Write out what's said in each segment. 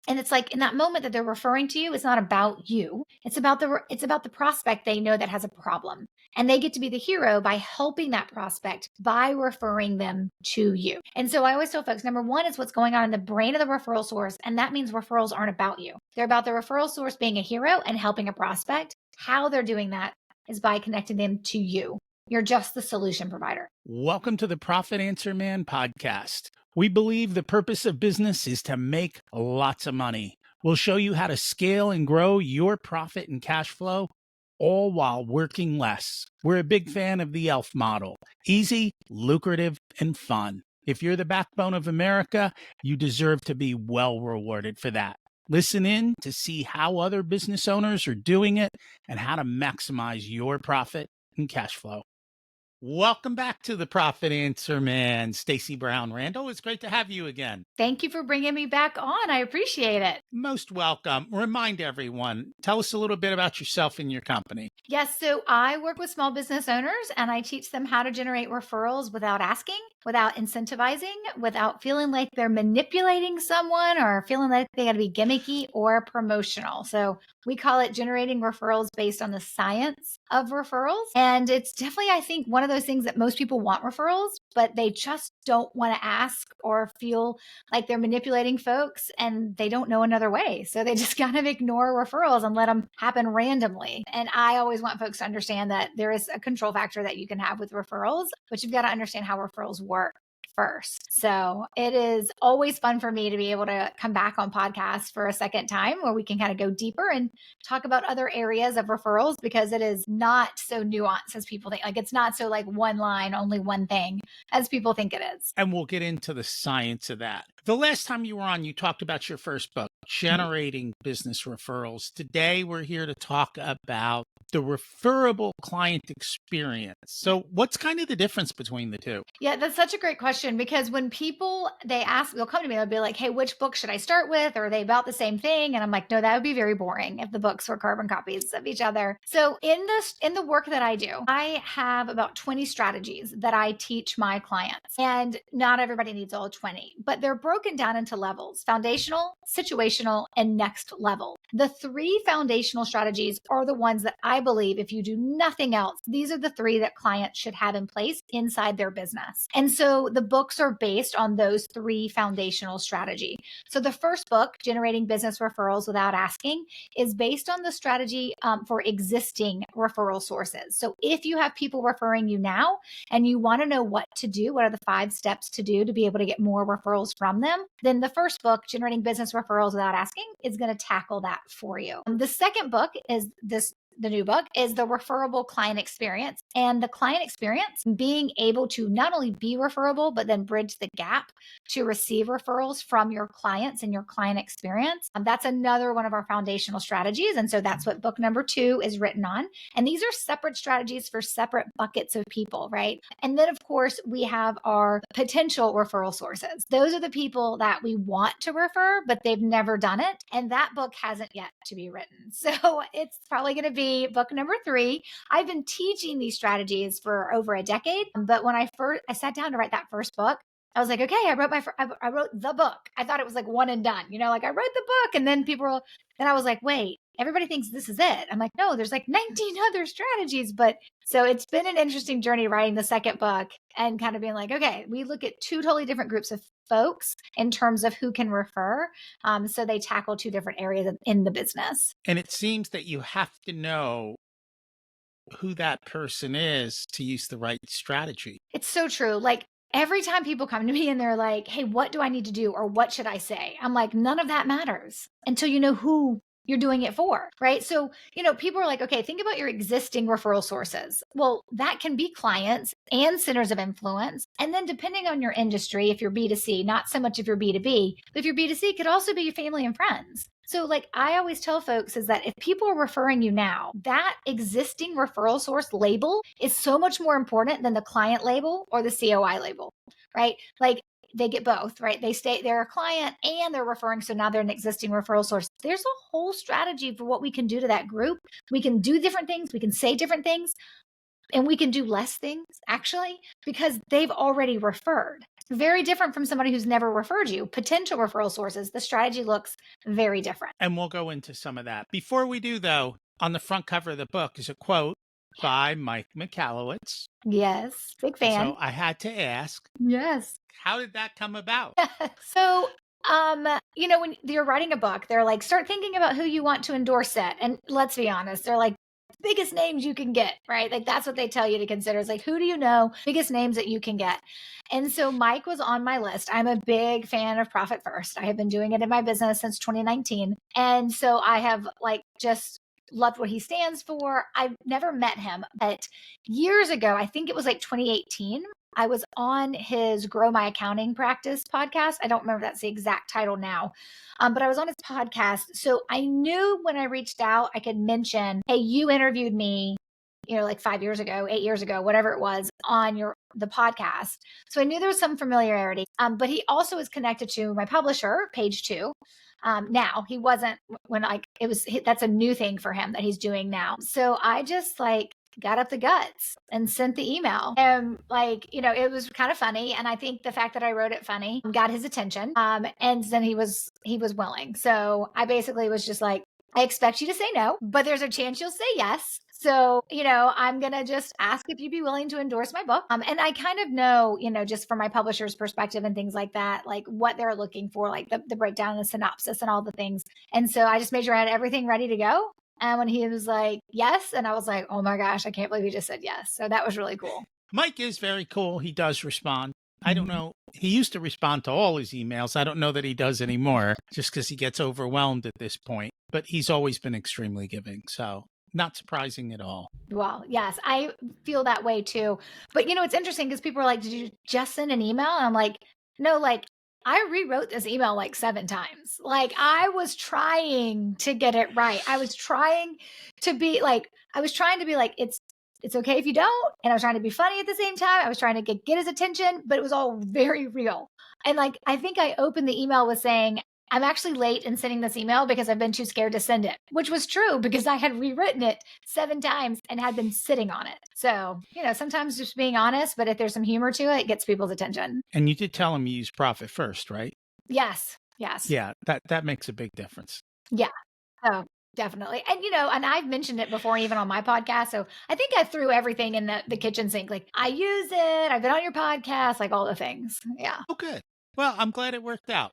And it's like in that moment that they're referring to you, it's not about you. It's about the prospect they know that has a problem. And they get to be the hero by helping that prospect by referring them to you. And so I always tell folks, number one is what's going on in the brain of the referral source. And that means referrals aren't about you. They're about the referral source being a hero and helping a prospect. How they're doing that is by connecting them to you. You're just the solution provider. Welcome to the Profit Answer Man podcast. We believe the purpose of business is to make lots of money. We'll show you how to scale and grow your profit and cash flow, all while working less. We're a big fan of the ELF model: easy, lucrative, and fun. If you're the backbone of America, you deserve to be well rewarded for that. Listen in to see how other business owners are doing it and how to maximize your profit and cash flow. Welcome back to the Profit Answer Man. Stacey Brown Randall, it's great to have you again. Thank you for bringing me back on. I appreciate it. Most welcome. Remind everyone, tell us a little bit about yourself and your company. Yes, so I work with small business owners and I teach them how to generate referrals without asking, without incentivizing, without feeling like they're manipulating someone or feeling like they got to be gimmicky or promotional. So we call it generating referrals based on the science of referrals. And it's definitely, I think, one of those things that most people want referrals, but they just don't want to ask or feel like they're manipulating folks and they don't know another way. So they just kind of ignore referrals and let them happen randomly. And I always want folks to understand that there is a control factor that you can have with referrals, but you've got to understand how referrals work first. So it is always fun for me to be able to come back on podcasts for a second time where we can kind of go deeper and talk about other areas of referrals, because it is not so nuanced as people think. Like it's not so like one line, only one thing as people think it is. And we'll get into the science of that. The last time you were on, you talked about your first book, Generating Business Referrals. Today, we're here to talk about the Referable Client Experience. So what's kind of the difference between the two? Yeah, that's such a great question, because when people, they'll come to me, they'll be like, hey, which book should I start with? Or are they about the same thing? And I'm like, no, that would be very boring if the books were carbon copies of each other. So in the work that I do, I have about 20 strategies that I teach my clients. And not everybody needs all 20, but they're broken down into levels: foundational, situational, and next level. The 3 foundational strategies are the ones that I believe, if you do nothing else, these are the 3 that clients should have in place inside their business. And so the books are based on those 3 foundational strategies. So the first book, Generating Business Referrals Without Asking, is based on the strategy for existing referral sources. So if you have people referring you now and you want to know what to do, what are the 5 steps to do to be able to get more referrals from them, then the first book, Generating Business Referrals Without Asking, is going to tackle that for you. The second book is the new book is the Referable Client Experience. And the client experience, being able to not only be referable, but then bridge the gap to receive referrals from your clients and your client experience. That's another one of our foundational strategies. And so that's what book number 2 is written on. And these are separate strategies for separate buckets of people, right? And then, of course, we have our potential referral sources. Those are the people that we want to refer, but they've never done it. And that book hasn't yet to be written. So it's probably going to be book number 3. I've been teaching these strategies for over a decade, but when I sat down to write that first book, I was like, okay, I wrote the book. I thought it was like one and done, like I wrote the book, and then then I was like, wait, everybody thinks this is it. I'm like, no, there's like 19 other strategies. But so it's been an interesting journey writing the second book and kind of being like, okay, we look at 2 totally different groups of folks in terms of who can refer. So they tackle 2 different areas in the business. And it seems that you have to know who that person is to use the right strategy. It's so true. Like every time people come to me and they're like, hey, what do I need to do? Or what should I say? I'm like, none of that matters until you know who you're doing it for, right? So, people are like, okay, think about your existing referral sources. Well, that can be clients and centers of influence. And then depending on your industry, if you're B2C, not so much if you're B2B, but if you're B2C, it could also be your family and friends. So like I always tell folks is that if people are referring you now, that existing referral source label is so much more important than the client label or the COI label, right? Like they get both, right? They're a client and they're referring. So now they're an existing referral source. There's a whole strategy for what we can do to that group. We can do different things. We can say different things. And we can do less things actually because they've already referred. Very different from somebody who's never referred you. Potential referral sources, the strategy looks very different. And we'll go into some of that. Before we do, though, on the front cover of the book is a quote by Mike Michalowicz. Yes, big And fan. so I had to ask, Yes. how did that come about? So, when you're writing a book, they're like, start thinking about who you want to endorse it. And let's be honest, they're like, biggest names you can get, right? Like that's what they tell you to consider. It's like, who do you know? Biggest names that you can get. And so Mike was on my list. I'm a big fan of Profit First. I have been doing it in my business since 2019. And so I have like just loved what he stands for. I've never met him, but years ago, I think it was like 2018, I was on his Grow My Accounting Practice podcast. I don't remember if that's the exact title now, but I was on his podcast. So I knew when I reached out, I could mention, hey, you interviewed me, like 5 years ago, 8 years ago, whatever it was, on the podcast. So I knew there was some familiarity. But he also is connected to my publisher, Page Two. Now he wasn't when that's a new thing for him that he's doing now. So I just got up the guts and sent the email. And it was kind of funny. And I think the fact that I wrote it funny got his attention. And then he was willing. So I basically was just like, I expect you to say no, but there's a chance you'll say yes. So, I'm going to just ask if you'd be willing to endorse my book. And I kind of know, just from my publisher's perspective and things like that, like what they're looking for, like the breakdown, the synopsis and all the things. And so I just made sure I had everything ready to go. And when he was like, yes, and I was like, oh my gosh, I can't believe he just said yes. So that was really cool. Mike is very cool. He does respond. I don't know. He used to respond to all his emails. I don't know that he does anymore just because he gets overwhelmed at this point. But he's always been extremely giving. So not surprising at all. Well, yes, I feel that way too. But it's interesting because people are like, did you just send an email? And I'm like, no, I rewrote this email like 7 times. Like I was trying to get it right. I was trying to be like, it's okay if you don't. And I was trying to be funny at the same time. I was trying to get his attention, but it was all very real. And I think I opened the email with saying, I'm actually late in sending this email because I've been too scared to send it, which was true because I had rewritten it 7 times and had been sitting on it. So, sometimes just being honest, but if there's some humor to it, it gets people's attention. And you did tell him you use Profit First, right? Yes. Yes. Yeah, that makes a big difference. Yeah. Oh, definitely. And, and I've mentioned it before, even on my podcast. So I think I threw everything in the kitchen sink. Like I use it. I've been on your podcast, like all the things. Yeah. Oh, good. Well, I'm glad it worked out.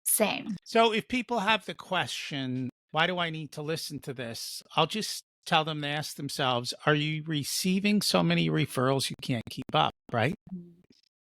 Same. So if people have the question, why do I need to listen to this? I'll just tell them to ask themselves, are you receiving so many referrals you can't keep up, right?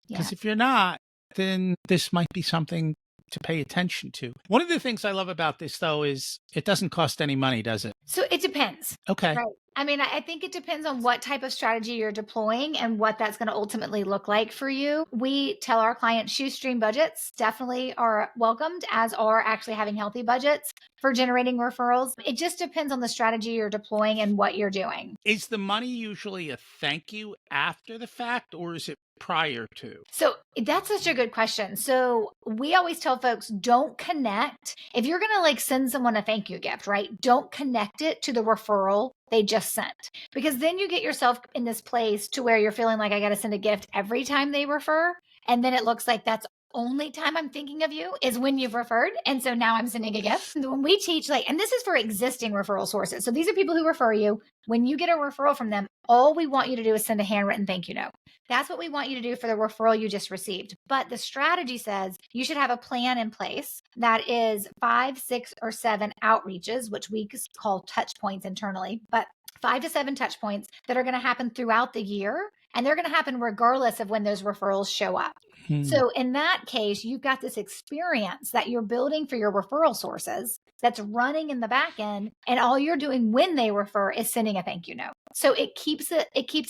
Because if you're not, then this might be something to pay attention to. One of the things I love about this, though, is it doesn't cost any money, does it? So it depends. Okay. Right. I mean, I think it depends on what type of strategy you're deploying and what that's going to ultimately look like for you. We tell our clients shoestring budgets definitely are welcomed, as are actually having healthy budgets for generating referrals. It just depends on the strategy you're deploying and what you're doing. Is the money usually a thank you after the fact, or is it prior to? So that's such a good question. So we always tell folks, don't connect. If you're going to send someone a thank you gift, right? Don't connect it to the referral they just sent, because then you get yourself in this place to where you're feeling like I got to send a gift every time they refer. And then it looks like that's only time I'm thinking of you is when you've referred. And so now I'm sending a gift. When we teach, and this is for existing referral sources. So these are people who refer you. When you get a referral from them, all we want you to do is send a handwritten thank you note. That's what we want you to do for the referral you just received. But the strategy says you should have a plan in place that is 5, 6, or 7 outreaches, which we call touch points internally, but 5 to 7 touch points that are going to happen throughout the year. And they're going to happen regardless of when those referrals show up. So in that case, you've got this experience that you're building for your referral sources that's running in the back end. And all you're doing when they refer is sending a thank you note. So it keeps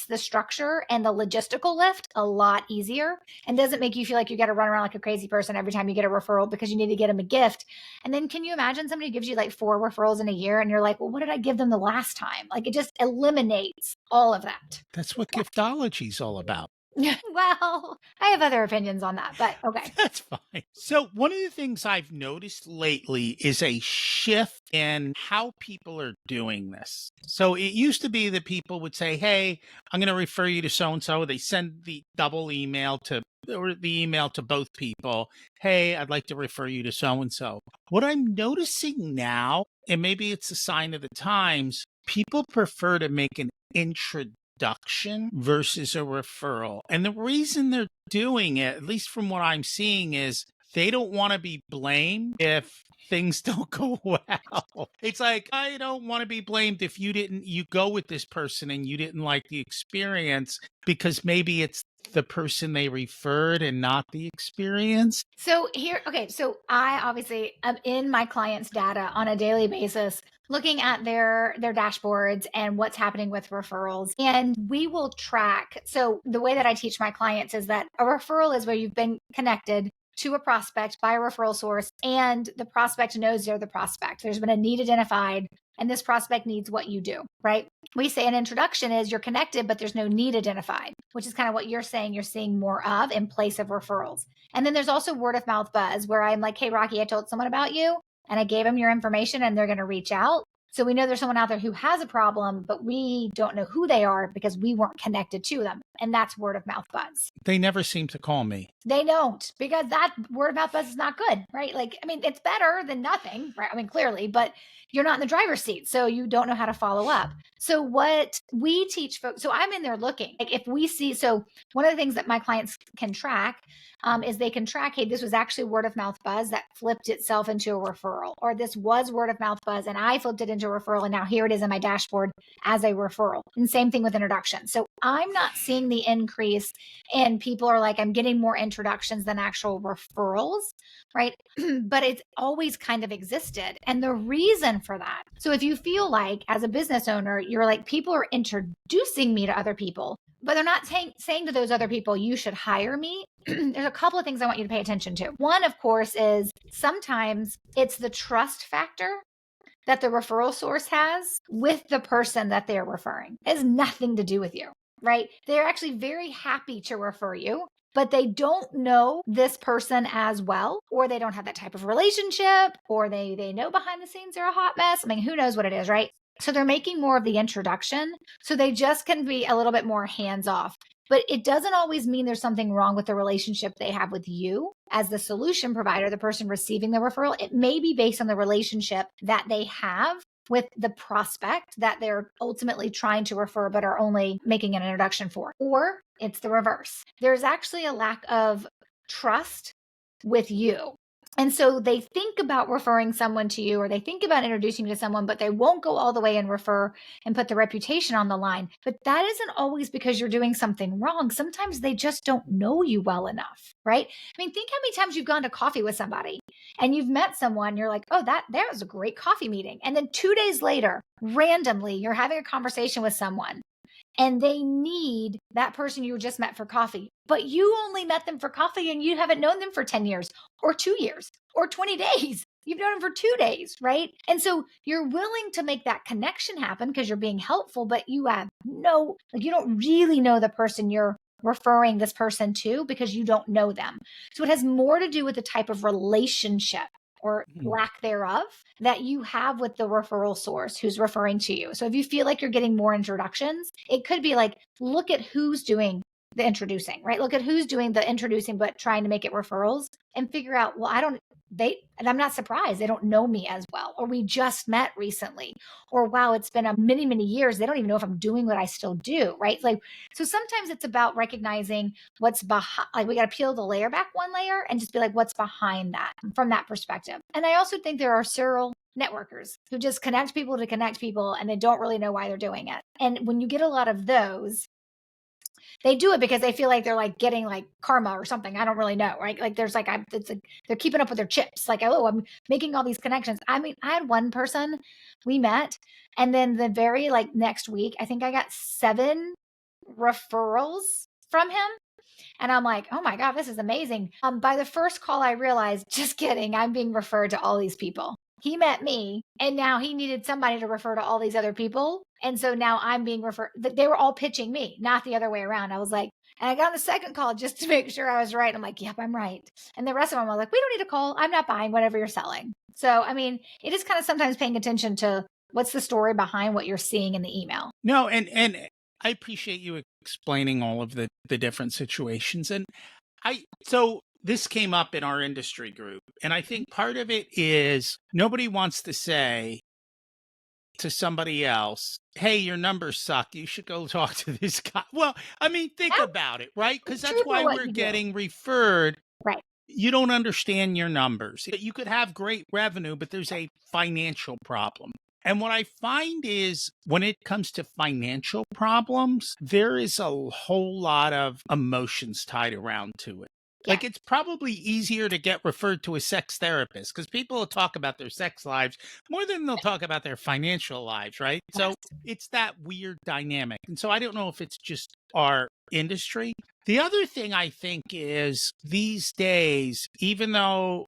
the structure and the logistical lift a lot easier and doesn't make you feel like you got to run around like a crazy person every time you get a referral because you need to get them a gift. And then can you imagine somebody gives you 4 referrals in a year and you're like, well, what did I give them the last time? It just eliminates all of that. That's what giftology is all about. Well, I have other opinions on that, but okay. That's fine. So one of the things I've noticed lately is a shift in how people are doing this. So it used to be that people would say, hey, I'm going to refer you to so-and-so. They send the double email to or the email to both people. Hey, I'd like to refer you to so and so. What I'm noticing now, and maybe it's a sign of the times, people prefer to make an introduction versus a referral. And the reason they're doing it, at least from what I'm seeing, is they don't want to be blamed if things don't go well. It's like, I don't want to be blamed if you go with this person and you didn't like the experience, because maybe it's the person they referred and not the experience. So so I obviously am in my clients' data on a daily basis, looking at their dashboards and what's happening with referrals. And we will track. So the way that I teach my clients is that a referral is where you've been connected to a prospect by a referral source, and the prospect knows they're the prospect. There's been a need identified, and this prospect needs what you do, right? We say an introduction is you're connected, but there's no need identified, which is kind of what you're saying you're seeing more of in place of referrals. And then there's also word of mouth buzz, where I'm like, hey, Rocky, I told someone about you and I gave them your information and they're going to reach out. So we know there's someone out there who has a problem, but we don't know who they are because we weren't connected to them. And that's word of mouth buzz. They never seem to call me. They don't, because that word of mouth buzz is not good, right? Like, I mean, it's better than nothing, right? I mean, clearly, but you're not in the driver's seat, so you don't know how to follow up. So what we teach folks, so I'm in there looking, like if we see, so one of the things that my clients can track is they can track, hey, this was actually word of mouth buzz that flipped itself into a referral, or this was word of mouth buzz and I flipped it into a referral, and now here it is in my dashboard as a referral. And same thing with introduction. So I'm not seeing the increase in people are like, I'm getting more introductions than actual referrals, right? But it's always kind of existed. And the reason for that, so if you feel like as a business owner, you're like, people are introducing me to other people, but they're not saying to those other people, you should hire me. There's a couple of things I want you to pay attention to. One, of course, is sometimes it's the trust factor that the referral source has with the person that they're referring. It has nothing to do with you, right? They're actually very happy to refer you, but they don't know this person as well, or they don't have that type of relationship, or they know behind the scenes they're a hot mess. I mean, who knows what it is, right? So they're making more of the introduction. So they just can be a little bit more hands off. But it doesn't always mean there's something wrong with the relationship they have with you as the solution provider, the person receiving the referral. It may be based on the relationship that they have with the prospect that they're ultimately trying to refer, but are only making an introduction for. Or it's the reverse. There's actually a lack of trust with you. And so they think about referring someone to you, or they think about introducing you to someone, but they won't go all the way and refer and put the reputation on the line. But that isn't always because you're doing something wrong. Sometimes they just don't know you well enough, right? I mean, think how many times you've gone to coffee with somebody and you've met someone, you're like, oh, that was a great coffee meeting. And then 2 days later, randomly, you're having a conversation with someone and they need that person you just met for coffee, but you only met them for coffee and you haven't known them for 10 years or 2 years or 20 days. You've known them for 2 days, right? And so you're willing to make that connection happen because you're being helpful, but you have you don't really know the person you're referring this person to because you don't know them. So it has more to do with the type of relationship or lack thereof that you have with the referral source who's referring to you. So if you feel like you're getting more introductions, it could be like, look at who's doing the introducing, right? Look at who's doing the introducing, but trying to make it referrals, and figure out, well, and I'm not surprised they don't know me as well, or we just met recently, or wow, it's been a many, many years. They don't even know if I'm doing what I still do, right? Like, so sometimes it's about recognizing what's behind, like we got to peel the layer back one layer and just be like, what's behind that from that perspective. And I also think there are serial networkers who just connect people to connect people and they don't really know why they're doing it. And when you get a lot of those, they do it because they feel like they're like getting like karma or something. I don't really know, right? Like there's like, it's like they're keeping up with their chips. Like, oh, I'm making all these connections. I mean, I had one person we met, and then the very like next week, I think I got 7 referrals from him. And I'm like, oh my God, this is amazing. By the first call, I realized, just kidding, I'm being referred to all these people. He met me and now he needed somebody to refer to all these other people. And so now I'm being referred. They were all pitching me, not the other way around. I was like, and I got on the second call just to make sure I was right. I'm like, yep, I'm right. And the rest of them were like, we don't need a call. I'm not buying whatever you're selling. So, I mean, it is kind of sometimes paying attention to what's the story behind what you're seeing in the email. No, and I appreciate you explaining all of the different situations. And So this came up in our industry group, and I think part of it is nobody wants to say to somebody else, "Hey, your numbers suck. You should go talk to this guy." Well, I mean, think Yeah, about it, right? Because it's that's true for why what we're you do. getting referred. Right. You don't understand your numbers. You could have great revenue, but there's a financial problem. And what I find is when it comes to financial problems, there is a whole lot of emotions tied around to it. Yeah. Like it's probably easier to get referred to a sex therapist because people will talk about their sex lives more than they'll talk about their financial lives, right? So Yes. it's that weird dynamic. And so I don't know if it's just our industry. The other thing I think is these days, even though,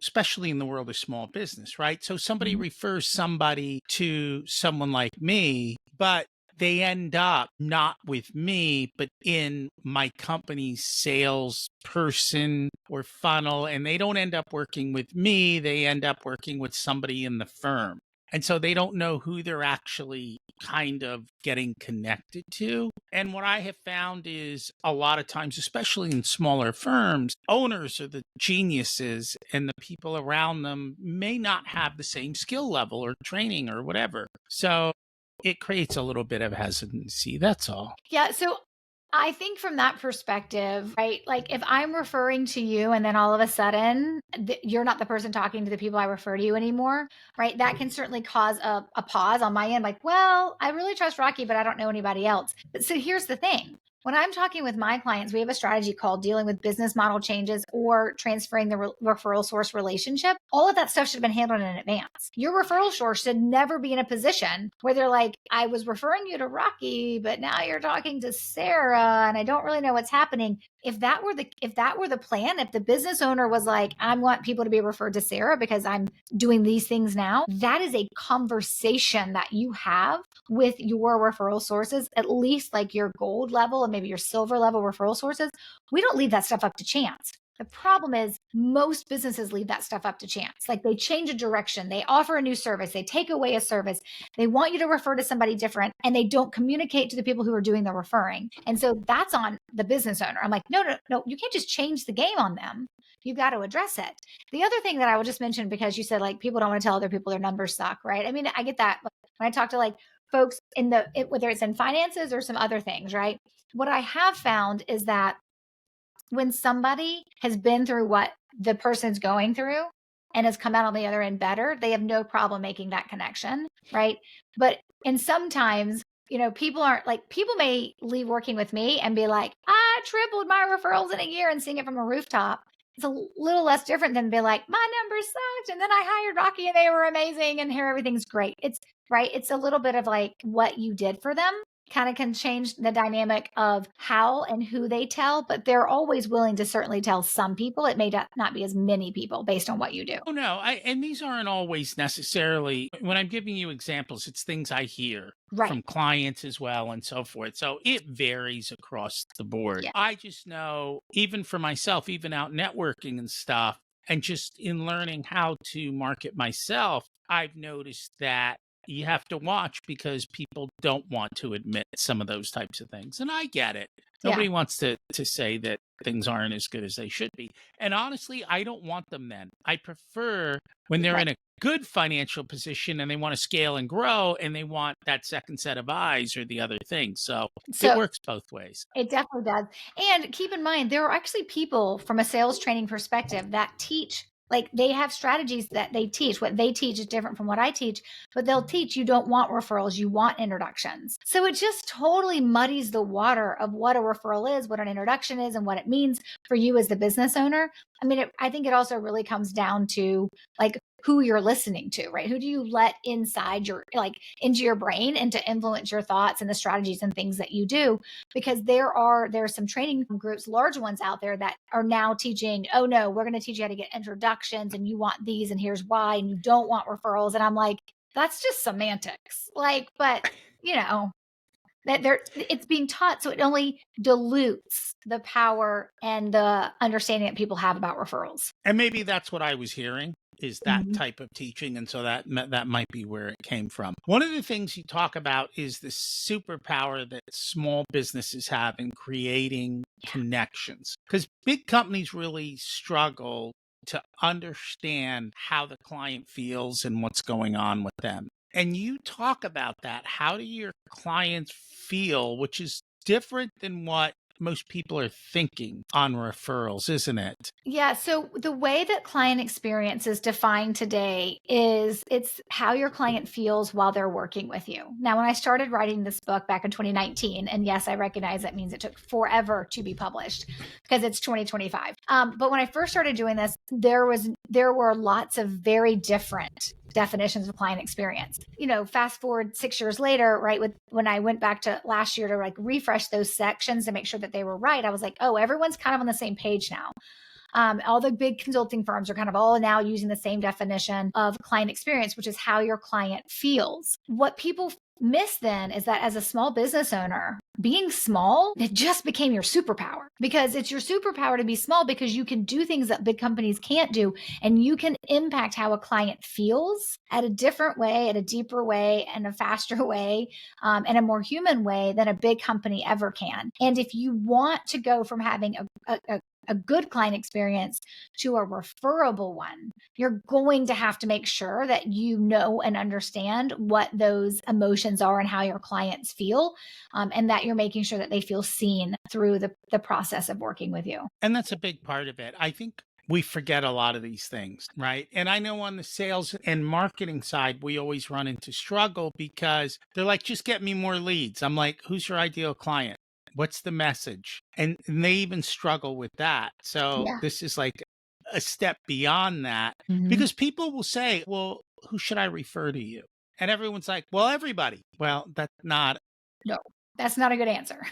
especially in the world of small business, right? So somebody Mhm. refers somebody to someone like me, but they end up not with me, but in my company's sales person or funnel. And they don't end up working with me. They end up working with somebody in the firm. And so they don't know who they're actually kind of getting connected to. And what I have found is a lot of times, especially in smaller firms, owners are the geniuses and the people around them may not have the same skill level or training or whatever. So it creates a little bit of hesitancy. That's all. Yeah, so I think from that perspective, right? Like if I'm referring to you and then all of a sudden you're not the person talking to the people I refer to you anymore, right? That can certainly cause a pause on my end. Like, well, I really trust Rocky, but I don't know anybody else. But so here's the thing. When I'm talking with my clients, we have a strategy called dealing with business model changes or transferring the referral source relationship. All of that stuff should have been handled in advance. Your referral source should never be in a position where they're like, I was referring you to Rocky, but now you're talking to Sarah and I don't really know what's happening. If that were the plan, if the business owner was like, I want people to be referred to Sarah because I'm doing these things now, that is a conversation that you have with your referral sources, at least like your gold level and maybe your silver level referral sources. We don't leave that stuff up to chance. The problem is most businesses leave that stuff up to chance. Like they change a direction, they offer a new service, they take away a service, they want you to refer to somebody different, and they don't communicate to the people who are doing the referring. And so that's on the business owner. I'm like, no, no, no, you can't just change the game on them. You've got to address it. The other thing that I will just mention, because you said like people don't want to tell other people their numbers suck, right? I mean, I get that. But when I talk to like folks whether it's in finances or some other things, right? What I have found is that when somebody has been through what the person's going through and has come out on the other end better, they have no problem making that connection, right? But and sometimes, people aren't like people may leave working with me and be like, I tripled my referrals in a year and seeing it from a rooftop. It's a little less different than be like, my numbers sucked and then I hired Rocky and they were amazing and here everything's great. It's right. It's a little bit of like what you did for them kind of can change the dynamic of how and who they tell, but they're always willing to certainly tell some people. It may not be as many people based on what you do. Oh no, and these aren't always necessarily when I'm giving you examples, it's things I hear Right. from clients as well and so forth. So it varies across the board. Yeah. I just know even for myself, even out networking and stuff, and just in learning how to market myself, I've noticed that you have to watch because people don't want to admit some of those types of things. And I get it. Yeah. Nobody wants to say that things aren't as good as they should be. And honestly, I don't want them then. I prefer when they're Right. in a good financial position and they want to scale and grow and they want that second set of eyes or the other thing. So it So works both ways. it definitely does. And keep in mind, there are actually people from a sales training perspective that teach, like they have strategies that they teach. What they teach is different from what I teach, but they'll teach you don't want referrals, you want introductions. So it just totally muddies the water of what a referral is, what an introduction is, and what it means for you as the business owner. I mean, I think it also really comes down to like who you're listening to, right? Who do you let inside into your brain and to influence your thoughts and the strategies and things that you do? Because there's some training groups, large ones out there that are now teaching, oh no, we're going to teach you how to get introductions and you want these and here's why, and you don't want referrals. And I'm like, that's just semantics. Like, but you know, it's being taught. So it only dilutes the power and the understanding that people have about referrals. And maybe that's what I was hearing. is that Mhm. type of teaching. And so that might be where it came from. One of the things you talk about is the superpower that small businesses have in creating connections, because big companies really struggle to understand how the client feels and what's going on with them. And you talk about that. How do your clients feel, which is different than what most people are thinking on referrals, isn't it? Yeah. So the way that client experience is defined today is it's how your client feels while they're working with you. Now, when I started writing this book back in 2019, and yes, I recognize that means it took forever to be published because it's 2025. But when I first started doing this, there were lots of very different definitions of client experience. Fast forward 6 years later, right? When I went back to last year to like refresh those sections to make sure that they were right, I was like, oh, everyone's kind of on the same page now. All the big consulting firms are kind of all now using the same definition of client experience, which is how your client feels. What people miss then is that as a small business owner, being small, it just became your superpower, because it's your superpower to be small because you can do things that big companies can't do. And you can impact how a client feels at a different way, at a deeper way, and a faster way, and a more human way than a big company ever can. And if you want to go from having a good client experience to a referable one, you're going to have to make sure that you know and understand what those emotions are and how your clients feel, and that you're making sure that they feel seen through the process of working with you. And that's a big part of it. I think we forget a lot of these things, right? And I know on the sales and marketing side, we always run into struggle because they're like, just get me more leads. I'm like, who's your ideal client? What's the message? And they even struggle with that. So Yeah. this is like a step beyond that, Mhm. because people will say, well, who should I refer to you? And everyone's like, well, everybody. Well, that's No, that's not a good answer.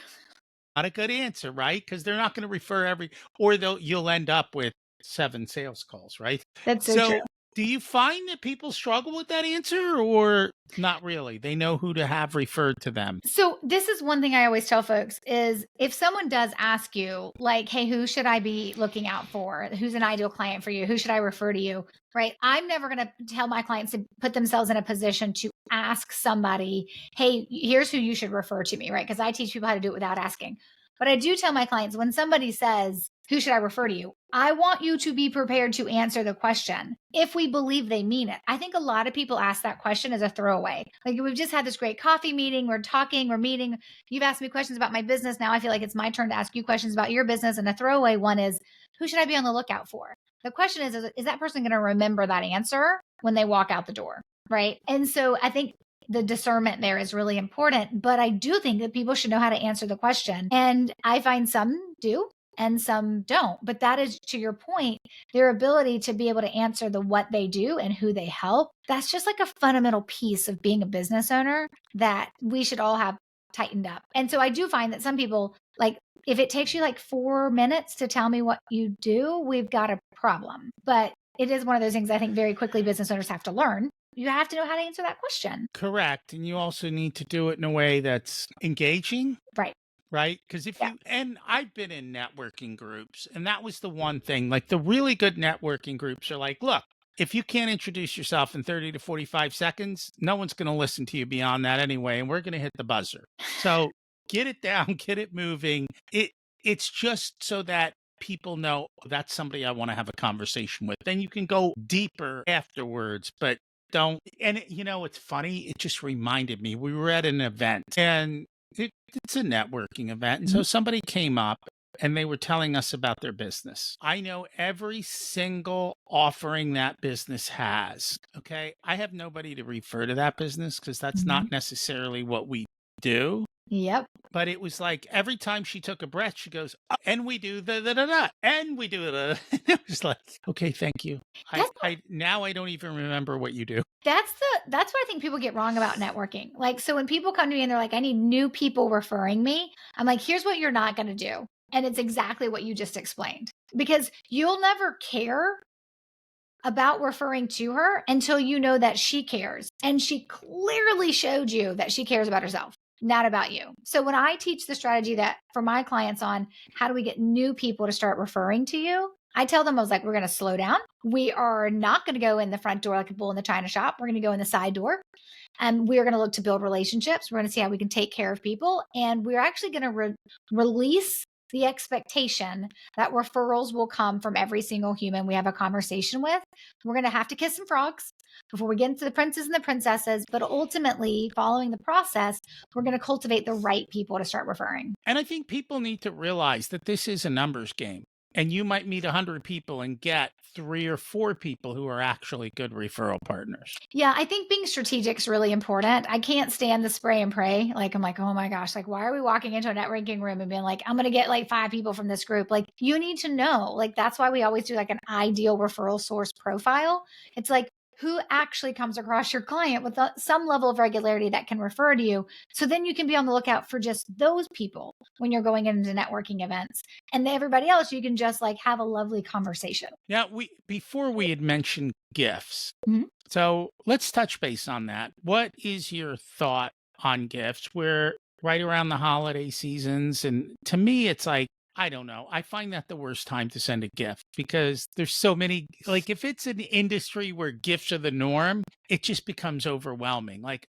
not a good answer, right? Because they're not going to refer or you'll end up with 7 sales calls, right? That's so true. So, do you find that people struggle with that answer, or not really? They know who to have referred to them. So this is one thing I always tell folks is if someone does ask you like, hey, who should I be looking out for? Who's an ideal client for you? Who should I refer to you? Right? I'm never going to tell my clients to put themselves in a position to ask somebody, hey, here's who you should refer to me, right? Because I teach people how to do it without asking. But I do tell my clients when somebody says, who should I refer to you? I want you to be prepared to answer the question if we believe they mean it. I think a lot of people ask that question as a throwaway. Like, we've just had this great coffee meeting, we're talking, we're meeting. You've asked me questions about my business. Now I feel like it's my turn to ask you questions about your business. And a throwaway one is, who should I be on the lookout for? The question is that person going to remember that answer when they walk out the door? Right. And so I think the discernment there is really important. But I do think that people should know how to answer the question. And I find some do and some don't. But that is, to your point, their ability to be able to answer the what they do and who they help. That's just like a fundamental piece of being a business owner that we should all have tightened up. And so I do find that some people, like, if it takes you like 4 minutes to tell me what you do, we've got a problem. But it is one of those things I think very quickly business owners have to learn. You have to know how to answer that question. Correct. And you also need to do it in a way that's engaging, Right. right? Because Yeah. and I've been in networking groups, and that was the one thing, like the really good networking groups are like, look, if you can't introduce yourself in 30 to 45 seconds, no one's going to listen to you beyond that anyway, and we're going to hit the buzzer. So get it down, get it moving. It's just so that people know, "Oh, that's somebody I want to have a conversation with." Then you can go deeper afterwards, but don't. And it's funny. It just reminded me, we were at an event, and it's a networking event. And so Mhm. somebody came up and they were telling us about their business. I know every single offering that business has. Okay. I have nobody to refer to that business because that's Mhm. not necessarily what we do. Yep. But it was like every time she took a breath, she goes, "Oh, and we do the, and we do the." It was like, okay, thank you. That's I now I don't even remember what you do. that's what I think people get wrong about networking. Like, so when people come to me and they're like, I need new people referring me, I'm like, here's what you're not going to do. And it's exactly what you just explained, because you'll never care about referring to her until you know that she cares. And she clearly showed you that she cares about herself, not about you. So when I teach the strategy that for my clients on how do we get new people to start referring to you, I tell them, I was like, we're going to slow down. We are not going to go in the front door like a bull in the china shop. We're going to go in the side door. And we're going to look to build relationships. We're going to see how we can take care of people. And we're actually going to release the expectation that referrals will come from every single human we have a conversation with. We're going to have to kiss some frogs before we get into the princes and the princesses. But ultimately, following the process, we're going to cultivate the right people to start referring. And I think people need to realize that this is a numbers game. And you might meet 100 people and get 3 or 4 people who are actually good referral partners. Yeah, I think being strategic is really important. I can't stand the spray and pray. Like, I'm like, oh my gosh, like, why are we walking into a networking room and being like, I'm going to get like 5 people from this group? Like, you need to know, like, that's why we always do like an ideal referral source profile. It's like, who actually comes across your client with some level of regularity that can refer to you. So then you can be on the lookout for just those people when you're going into networking events. And everybody else, you can just like have a lovely conversation. Now, before we had mentioned gifts. Mhm. So let's touch base on that. What is your thought on gifts? We're right around the holiday seasons. And to me, it's like, I don't know. I find that the worst time to send a gift because there's so many. Like, if it's an industry where gifts are the norm, it just becomes overwhelming. Like,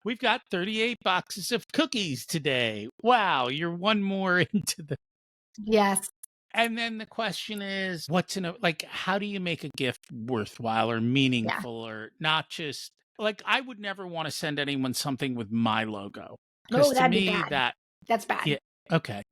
we've got 38 boxes of cookies today. Wow, you're one more into the. Yes. And then the question is, like, how do you make a gift worthwhile or Yeah. meaningful or not just like, I would never want to send anyone something with my logo because Oh, to that'd be me bad. that, That's bad. yeah, okay.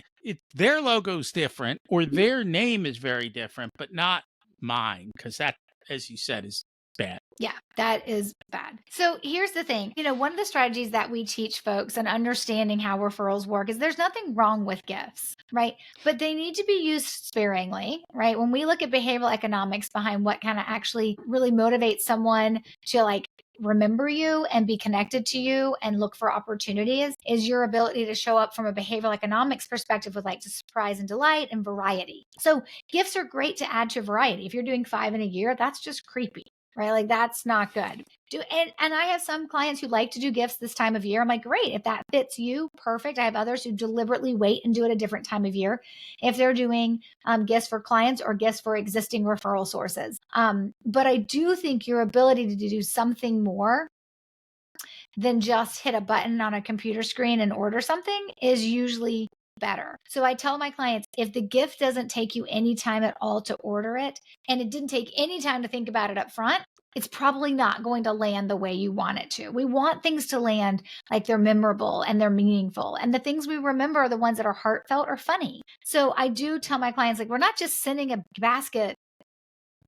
Their logo's different or their name is very different, but not mine because that, as you said, is bad. Yeah, that is bad. So here's the thing. One of the strategies that we teach folks and understanding how referrals work is there's nothing wrong with gifts, right? But they need to be used sparingly, right? When we look at behavioral economics behind what kind of actually really motivates someone to like remember you and be connected to you and look for opportunities is your ability to show up from a behavioral economics perspective with like surprise and delight and variety. So gifts are great to add to variety. If you're doing 5 in a year, that's just creepy, right? Like that's not good. And I have some clients who like to do gifts this time of year. I'm like, great. If that fits you, perfect. I have others who deliberately wait and do it a different time of year. If they're doing gifts for clients or gifts for existing referral sources. But I do think your ability to do something more than just hit a button on a computer screen and order something is usually better. So I tell my clients, if the gift doesn't take you any time at all to order it, and it didn't take any time to think about it up front, it's probably not going to land the way you want it to. We want things to land like they're memorable and they're meaningful. And the things we remember are the ones that are heartfelt or funny. So I do tell my clients, like, we're not just sending a basket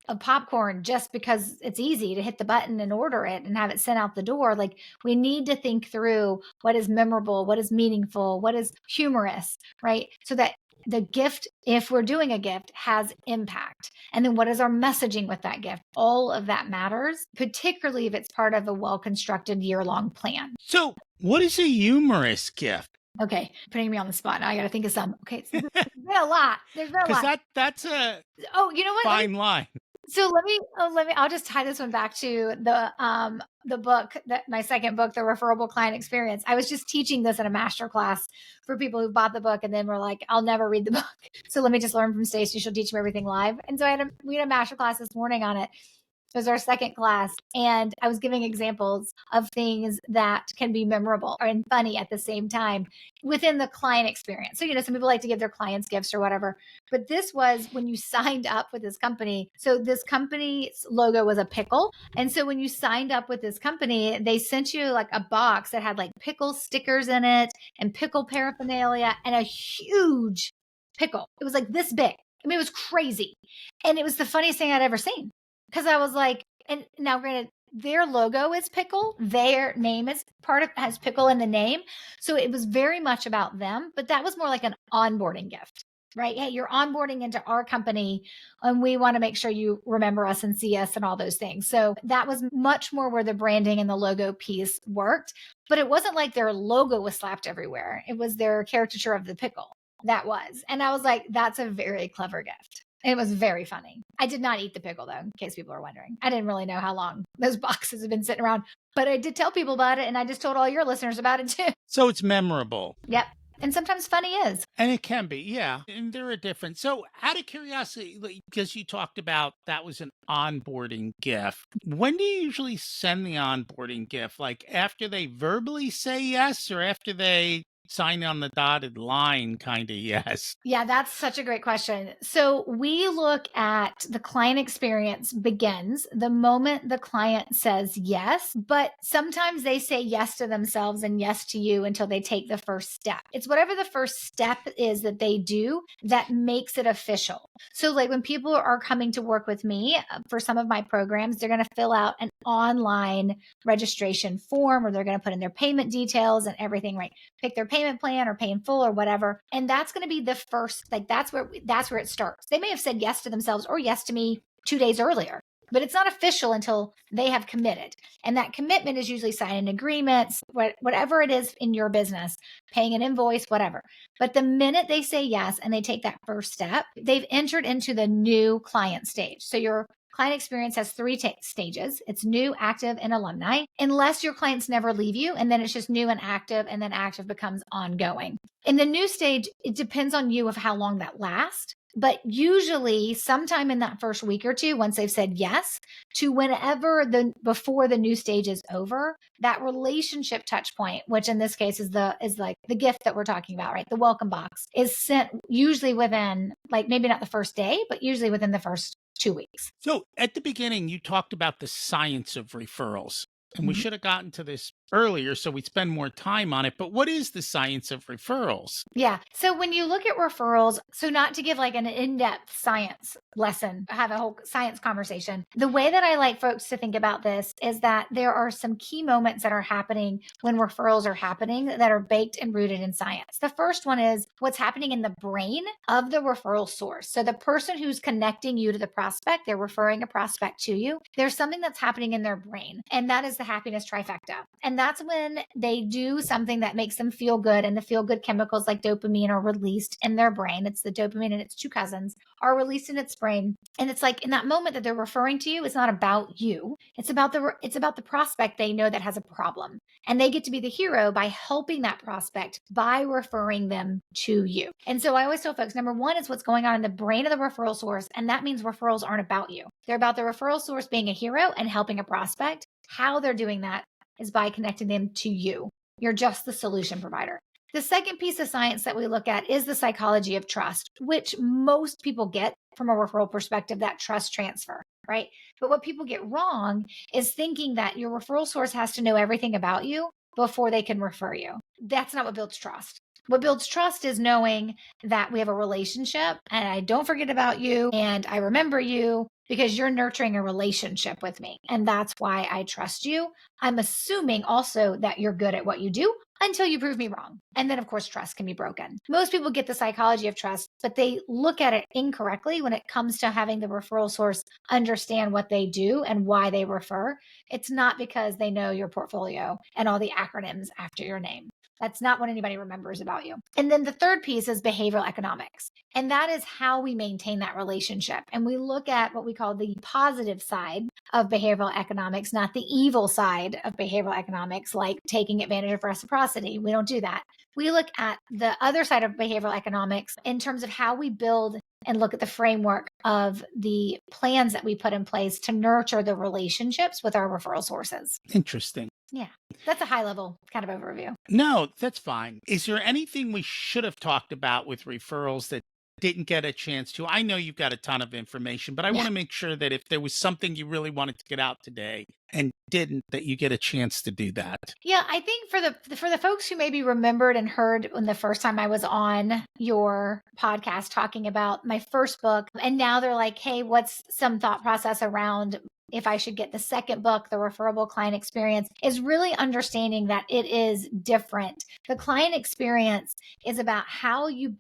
of popcorn just because it's easy to hit the button and order it and have it sent out the door. Like, we need to think through what is memorable, what is meaningful, what is humorous, right? So that the gift, if we're doing a gift, has impact. And then what is our messaging with that gift? All of that matters, particularly if it's part of a well-constructed year-long plan. So, what is a humorous gift? Okay, putting me on the spot. Now I got to think of some. Okay, so there's been a lot. There's been a Because lot. that's a Oh, you know what? fine line. So I'll just tie this one back to the book, that my second book, the Referable Client Experience. I was just teaching this in a master class for people who bought the book and then were like, I'll never read the book. So let me just learn from Stacey. She'll teach me everything live. And so we had a master class this morning on it. It was our second class. And I was giving examples of things that can be memorable and funny at the same time within the client experience. So, some people like to give their clients gifts or whatever. But this was when you signed up with this company. So this company's logo was a pickle. And so when you signed up with this company, they sent you like a box that had like pickle stickers in it and pickle paraphernalia and a huge pickle. It was like this big. I mean, it was crazy. And it was the funniest thing I'd ever seen. Because I was like, and now granted, their logo is pickle. Their name is has pickle in the name. So it was very much about them, but that was more like an onboarding gift, right? Hey, you're onboarding into our company and we want to make sure you remember us and see us and all those things. So that was much more where the branding and the logo piece worked, but it wasn't like their logo was slapped everywhere. It was their caricature of the pickle. That was. And I was like, that's a very clever gift. It was very funny. I did not eat the pickle, though, in case people are wondering. I didn't really know how long those boxes have been sitting around, but I did tell people about it, and I just told all your listeners about it, too. So it's memorable. Yep. And sometimes funny is. And it can be, yeah. And there are different. So, out of curiosity, because you talked about that was an onboarding gift, when do you usually send the onboarding gift? Like after they verbally say yes or after they sign on the dotted line, kind of yes? Yeah, that's such a great question. So we look at the client experience begins the moment the client says yes, but sometimes they say yes to themselves and yes to you until they take the first step. It's whatever the first step is that they do that makes it official. So, like when people are coming to work with me for some of my programs, they're going to fill out an online registration form or they're going to put in their payment details and everything, right? Pick their payment plan or pay in full or whatever. And that's going to be the first, like that's where it starts. They may have said yes to themselves or yes to me 2 days earlier, but it's not official until they have committed. And that commitment is usually signing agreements, whatever it is in your business, paying an invoice, whatever. But the minute they say yes and they take that first step, they've entered into the new client stage. So your client experience has 3 stages. It's new, active, and alumni, unless your clients never leave you. And then it's just new and then active becomes ongoing. In the new stage, it depends on you of how long that lasts. But usually sometime in that first week or two, once they've said yes to whenever before the new stage is over, that relationship touch point, which in this case is like the gift that we're talking about, right? The welcome box is sent usually within, like, maybe not the first day, but usually within the first 2 weeks. So, at the beginning, you talked about the science of referrals, and we Mhm. should have gotten to this earlier so we'd spend more time on it. But what is the science of referrals? Yeah. So when you look at referrals, so not to give like an in-depth science lesson, have a whole science conversation. The way that I like folks to think about this is that there are some key moments that are happening when referrals are happening that are baked and rooted in science. The first one is what's happening in the brain of the referral source. So the person who's connecting you to the prospect, they're referring a prospect to you. There's something that's happening in their brain, and that is the happiness trifecta. And that's when they do something that makes them feel good, and the feel good chemicals like dopamine are released in their brain. It's the dopamine and its 2 cousins are released in its brain. And it's like in that moment that they're referring to you, it's not about you. It's about the prospect they know that has a problem. And they get to be the hero by helping that prospect by referring them to you. And so I always tell folks, number one is what's going on in the brain of the referral source. And that means referrals aren't about you. They're about the referral source being a hero and helping a prospect. How they're doing that is by connecting them to you. You're just the solution provider. The second piece of science that we look at is the psychology of trust, which most people get from a referral perspective, that trust transfer, right? But what people get wrong is thinking that your referral source has to know everything about you before they can refer you. That's not what builds trust. What builds trust is knowing that we have a relationship and I don't forget about you and I remember you because you're nurturing a relationship with me. And that's why I trust you. I'm assuming also that you're good at what you do until you prove me wrong. And then, of course, trust can be broken. Most people get the psychology of trust, but they look at it incorrectly when it comes to having the referral source understand what they do and why they refer. It's not because they know your portfolio and all the acronyms after your name. That's not what anybody remembers about you. And then the third piece is behavioral economics. And that is how we maintain that relationship. And we look at what we call the positive side of behavioral economics, not the evil side of behavioral economics, like taking advantage of reciprocity. We don't do that. We look at the other side of behavioral economics in terms of how we build and look at the framework of the plans that we put in place to nurture the relationships with our referral sources. Interesting. Yeah, that's a high level kind of overview. No, that's fine. Is there anything we should have talked about with referrals that didn't get a chance to? I know you've got a ton of information, but I want to make sure that if there was something you really wanted to get out today and didn't, that you get a chance to do that. Yeah, I think for the folks who maybe remembered and heard when the first time I was on your podcast talking about my first book, and now they're like, hey, what's some thought process around if I should get the second book, the Referable Client Experience, is really understanding that it is different. The client experience is about how you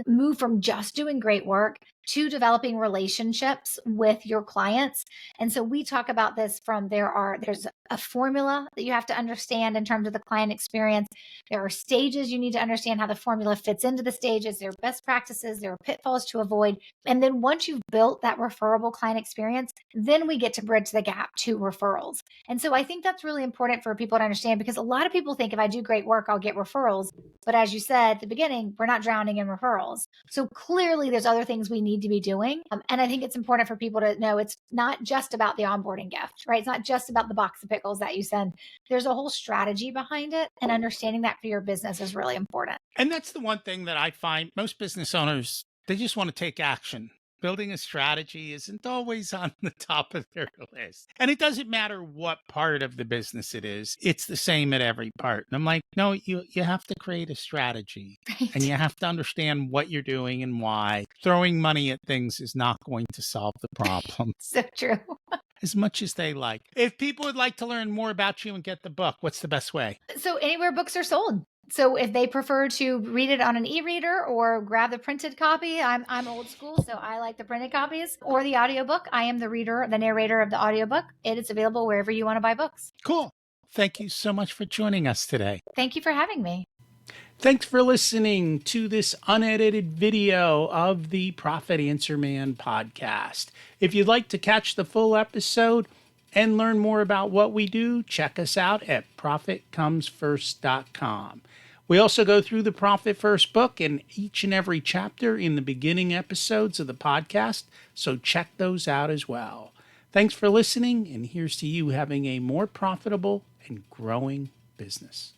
move from just doing great work to developing relationships with your clients. And so we talk about this from there's a formula that you have to understand in terms of the client experience. There are stages you need to understand how the formula fits into the stages. There are best practices, there are pitfalls to avoid. And then once you've built that referable client experience, then we get to bridge the gap to referrals. And so I think that's really important for people to understand, because a lot of people think if I do great work, I'll get referrals. But as you said at the beginning, we're not drowning in referrals. So clearly there's other things we need to be doing. And I think it's important for people to know it's not just about the onboarding gift, right? It's not just about the box of pickles that you send. There's a whole strategy behind it, and understanding that for your business is really important. And that's the one thing that I find most business owners, they just want to take action. Building a strategy isn't always on the top of their list. And it doesn't matter what part of the business it is. It's the same at every part. And I'm like, no, you have to create a strategy, and you have to understand what you're doing and why. Throwing money at things is not going to solve the problem. So true. As much as they like. If people would like to learn more about you and get the book, what's the best way? So anywhere books are sold. So if they prefer to read it on an e-reader or grab the printed copy, I'm old school, so I like the printed copies, or the audiobook. I am the narrator of the audiobook. It is available wherever you want to buy books. Cool. Thank you so much for joining us today. Thank you for having me. Thanks for listening to this unedited video of the Profit Answer Man podcast. If you'd like to catch the full episode and learn more about what we do, check us out at profitcomesfirst.com. We also go through the Profit First book in each and every chapter in the beginning episodes of the podcast, so check those out as well. Thanks for listening, and here's to you having a more profitable and growing business.